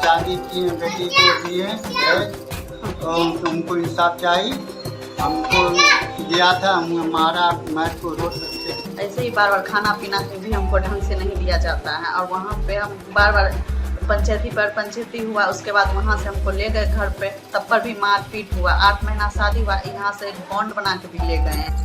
शादी की है, बेटी को दिए है और उनको इंसाफ चाहिए। हमको दिया था, हम मारा, मैं को रोड पे ऐसे ही बार बार खाना पीना भी हमको ढंग से नहीं दिया जाता है और वहाँ पे हम बार बार पंचायती हुआ, उसके बाद वहाँ से हमको ले गए घर पे, तब पर भी मार पीट हुआ। 8 महीना शादी हुआ, यहाँ से बॉन्ड बना के भी ले गए हैं।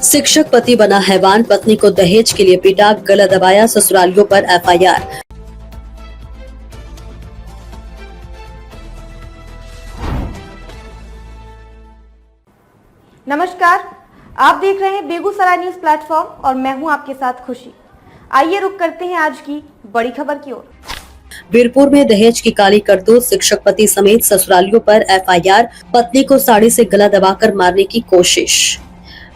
शिक्षक पति बना हैवान, पत्नी को दहेज के लिए पीटा, गला दबाया, ससुरालियों पर एफआईआर। नमस्कार, आप देख रहे हैं बेगूसराय न्यूज प्लेटफॉर्म और मैं हूं आपके साथ खुशी। आइए रुक करते हैं आज की बड़ी खबर की ओर। वीरपुर में दहेज की काली करतूत, शिक्षक पति समेत ससुरालियों पर एफआईआर, पत्नी को साड़ी से गला दबाकर मारने की कोशिश।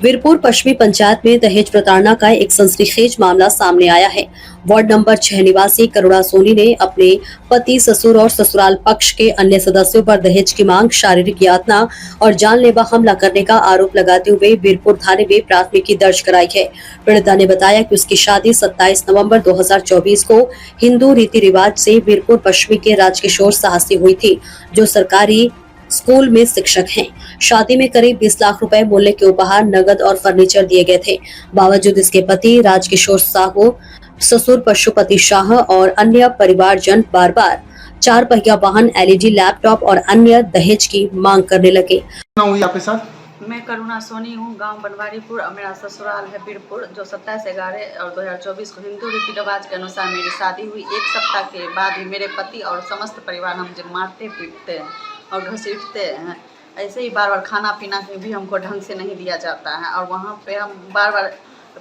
वीरपुर पश्चिमी पंचायत में दहेज प्रताड़ना का एक सनसनीखेज मामला सामने आया है। वार्ड नंबर 6 निवासी करुणा सोनी ने अपने पति, ससुर और ससुराल पक्ष के अन्य सदस्यों पर दहेज की मांग, शारीरिक यातना और जानलेवा हमला करने का आरोप लगाते हुए वीरपुर थाने में प्राथमिकी दर्ज कराई है। पीड़िता ने बताया कि उसकी शादी 27 नवंबर 2024 को हिंदू रीति रिवाज से वीरपुर पश्चिमी के राजकिशोर साह से हुई थी, जो सरकारी स्कूल में शिक्षक हैं। शादी में करीब 20 लाख रुपए मूल्य के उपहार, नगद और फर्नीचर दिए गए थे। बावजूद इसके पति राजकिशोर साहू, ससुर पशुपति शाह और अन्य परिवारजन बार बार 4 पहिया वाहन, एलईडी लैपटॉप और अन्य दहेज की मांग करने लगे। हुई आपके साथ? मैं करुणा सोनी हूँ, गांव बनवारीपुर और मेरा ससुराल है वीरपुर, जो 27/11 और 2024 को हिंदू रीति रिवाज के अनुसार मेरी शादी हुई। 1 सप्ताह के बाद ही मेरे पति और समस्त परिवार मुझे मारते पीटते हैं और घसीटते हैं। ऐसे ही बार बार खाना पीना भी हमको ढंग से नहीं दिया जाता है और वहाँ पे हम बार बार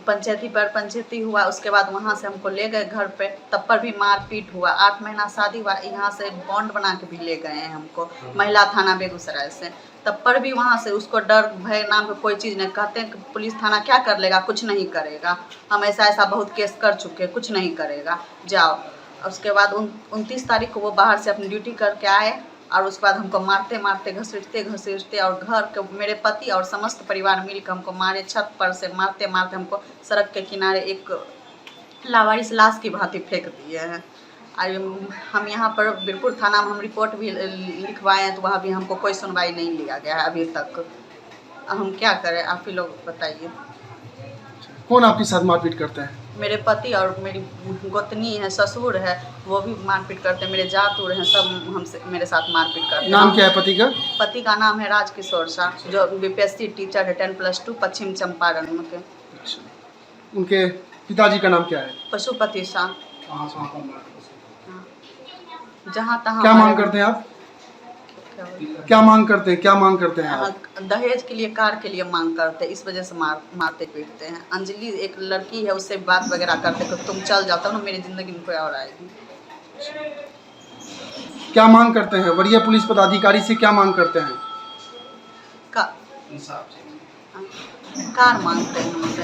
पंचायती हुआ, उसके बाद वहाँ से हमको ले गए घर पे, तब पर भी मार पीट हुआ। 8 महीना शादी हुआ, यहाँ से बॉन्ड बना के भी ले गए हैं हमको, महिला थाना बेगूसराय से। तब पर भी वहाँ से उसको डर भय नाम का कोई चीज़ नहीं, कहते हैं कि पुलिस थाना क्या कर लेगा, कुछ नहीं करेगा, हम ऐसा बहुत केस कर चुके, कुछ नहीं करेगा, जाओ। उसके बाद 29 तारीख को वो बाहर से अपनी ड्यूटी करके आए और उसके बाद हमको मारते मारते घसीटते और घर के मेरे पति और समस्त परिवार मिलकर हमको मारे। छत पर से मारते मारते हमको सड़क के किनारे एक लावारिस लाश की भांति फेंक दिए हैं। हम यहाँ पर वीरपुर थाना में हम रिपोर्ट भी लिखवाए हैं, तो वहाँ भी हमको कोई सुनवाई नहीं लिया गया है अभी तक। हम क्या करें, आप ही लोग बताइए। कौन आपके साथ मारपीट करते हैं? मेरे पति और मेरी गोतनी है, ससुर है, वो भी मारपीट करते हैं। मेरे जातुर हैं, सब हमसे मेरे साथ मारपीट करते हैं। नाम क्या है पति का? पति का नाम है राजकिशोर शाह, जो बीपीएससी टीचर है, 10+2 पश्चिम चंपारण के। उनके पिताजी का नाम क्या है? पशुपति शाह। जहाँ तहाँ क्या मांग करते हैं आप? क्या मांग करते हैं आप? दहेज के लिए, कार के लिए मांग करते हैं, इस वजह से मारते पीटते हैं। अंजलि एक लड़की है, उससे बात वगैरह करते हैं, तुम चल जाता ना, मेरी जिंदगी में कोई और आएगी। क्या मांग करते हैं? वरीय पुलिस पदाधिकारी से क्या मांग करते हैं? कार मांगते हैं हमसे।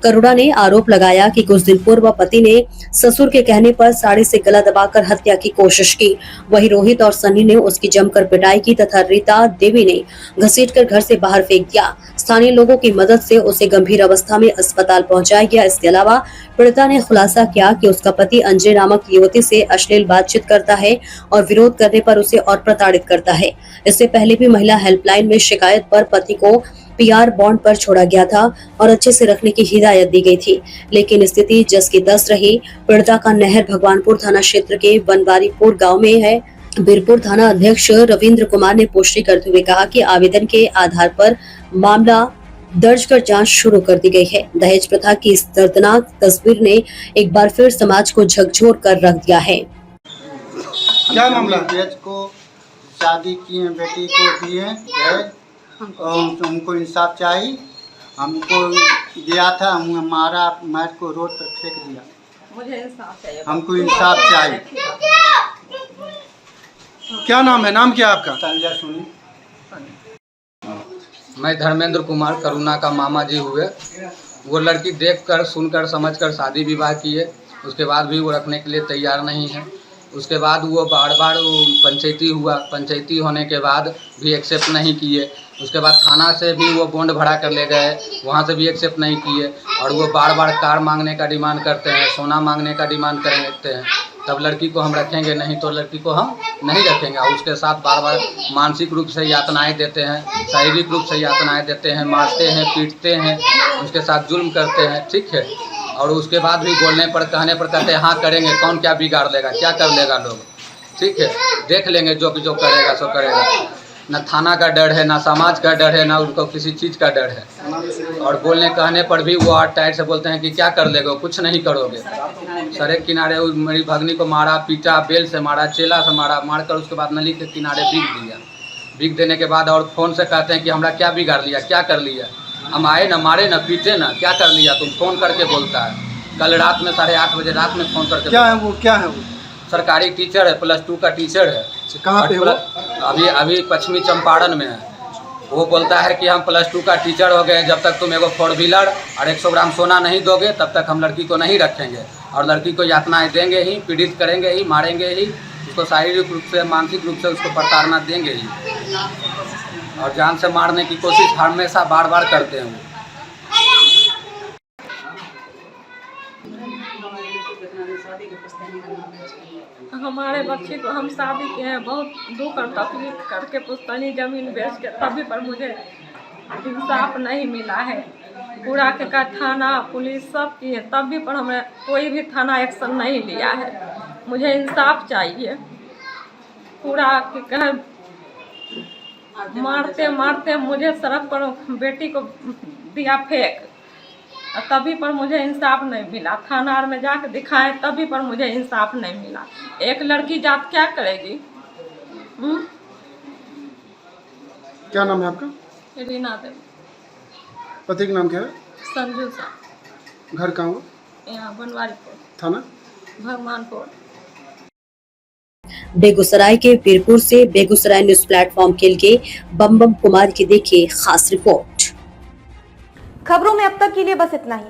करुणा ने आरोप लगाया कि कुछ दिन पूर्व पति ने ससुर के कहने पर साड़ी से गला दबाकर हत्या की कोशिश की। वहीं रोहित और सन्नी ने उसकी जमकर पिटाई की तथा रीता देवी ने घसीटकर घर से बाहर फेंक दिया। स्थानीय लोगों की मदद से उसे गंभीर अवस्था में अस्पताल पहुंचाया गया। इसके अलावा पीड़िता ने खुलासा किया कि उसका पति अंजलि नामक युवती से अश्लील बातचीत करता है और विरोध करने पर उसे और प्रताड़ित करता है। इससे पहले भी महिला हेल्पलाइन में शिकायत पर पति को पीआर बॉन्ड पर छोड़ा गया था और अच्छे से रखने की हिदायत दी गई थी, लेकिन स्थिति जस की तस रही। पीड़िता का नहर भगवानपुर थाना क्षेत्र के बनवारीपुर गांव में है। वीरपुर थाना अध्यक्ष रविंद्र कुमार ने पुष्टि करते हुए कहा कि आवेदन के आधार पर मामला दर्ज कर जांच शुरू कर दी गई है। दहेज प्रथा की इस दर्दनाक तस्वीर ने एक बार फिर समाज को झकझोर कर रख दिया है। क्या मामला? दहेज को शादी की है, बेटी को दिए है और उनको इंसाफ चाहिए। हमको दिया था, हमने मारा, मैं को रोड पर फेंक दिया। मुझे इंसाफ चाहिए, हमको इंसाफ चाहिए। क्या नाम है? नाम क्या है आपका? संजय सोनी। मैं धर्मेंद्र कुमार, करुणा का मामा जी हुए। वो लड़की देखकर, सुनकर, समझकर शादी विवाह किए, उसके बाद भी वो रखने के लिए तैयार नहीं है। उसके बाद वो बार बार वो पंचायती हुआ, पंचायती होने के बाद भी एक्सेप्ट नहीं किए। उसके बाद थाना से भी वो बॉन्ड भरा कर ले गए, वहाँ से भी एक्सेप्ट नहीं किए। और वो बार बार कार मांगने का डिमांड करते हैं, सोना मांगने का डिमांड करते हैं। तब लड़की को हम रखेंगे, नहीं तो लड़की को हम नहीं रखेंगे। और उसके साथ बार बार मानसिक रूप से यातनाएं देते हैं, शारीरिक रूप से यातनाएं देते हैं, मारते हैं, पीटते हैं, उसके साथ जुल्म करते हैं। ठीक है। और उसके बाद भी बोलने पर, कहने पर कहते हैं हाँ करेंगे, कौन क्या बिगाड़ लेगा, क्या कर लेगा लोग। ठीक है, देख लेंगे, जो करेगा सो करेगा। ना थाना का डर है, ना समाज का डर है, ना उनको किसी चीज़ का डर है। और बोलने कहने पर भी वो आठ टाइट से बोलते हैं कि क्या कर लेगा, कुछ नहीं करोगे। सड़क किनारे मेरी भगनी को मारा, पीटा, बेल से मारा, चेला से मारा, मारकर उसके बाद नली के किनारे बिक दिया। बिक देने के बाद और फ़ोन से कहते हैं कि हमरा क्या बिगाड़ लिया, क्या कर लिया। हम आए ना, मारे ना, पीटे ना, क्या कर लिया तुम, फ़ोन करके बोलता है। कल रात में 8:30 बजे रात में फ़ोन करके। क्या है वो, क्या है वो? सरकारी टीचर है, +2 का टीचर है। कहाँ पे वो? अभी पश्चिमी चंपारण में है। वो बोलता है कि हम +2 का टीचर हो गए, जब तक तुम एगो 4 व्हीलर और 100 ग्राम सोना नहीं दोगे तब तक हम लड़की को नहीं रखेंगे। और लड़की को यातनाएं देंगे ही, पीड़ित करेंगे ही, मारेंगे ही, उसको शारीरिक रूप से, मानसिक रूप से उसको प्रताड़ना देंगे ही। और जान से मारने की कोशिश हमेशा बार बार करते हैं वो। हमारे बच्चे को हम शादी किए हैं, बहुत दुख और तकलीफ करके पुश्तैनी जमीन बेच के, तभी पर मुझे इंसाफ नहीं मिला है। पूरा के का थाना पुलिस सब किए, तभी पर हमें कोई भी थाना एक्शन नहीं लिया है। मुझे इंसाफ चाहिए। पूरा के कह मारते मारते मुझे सड़क पर बेटी को दिया फेंक, तभी पर मुझे इंसाफ नहीं मिला। थाना और में जाकर दिखाए, तभी पर मुझे इंसाफ नहीं मिला। एक लड़की जात क्या करेगी? क्या नाम है आपका? रीना देवी। पति का नाम क्या है? संजू सा। घर कहाँ हुआ? यहाँ बनवारीपुर, थाना? भगवानपुर। बेगूसराय के वीरपुर से बेगूसराय न्यूज प्लेटफॉर्म के लिए बम कुमार की देखिए खास रिपोर्ट। खबरों में अब तक के लिए बस इतना ही।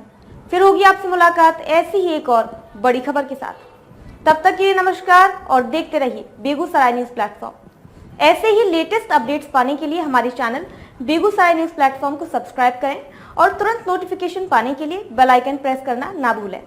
फिर होगी आपसे मुलाकात ऐसी ही एक और बड़ी खबर के साथ। तब तक के लिए नमस्कार और देखते रहिए बेगूसराय न्यूज प्लेटफॉर्म। ऐसे ही लेटेस्ट अपडेट्स पाने के लिए हमारे चैनल बेगूसराय न्यूज प्लेटफॉर्म को सब्सक्राइब करें और तुरंत नोटिफिकेशन पाने के लिए बेल आइकन प्रेस करना ना भूलें।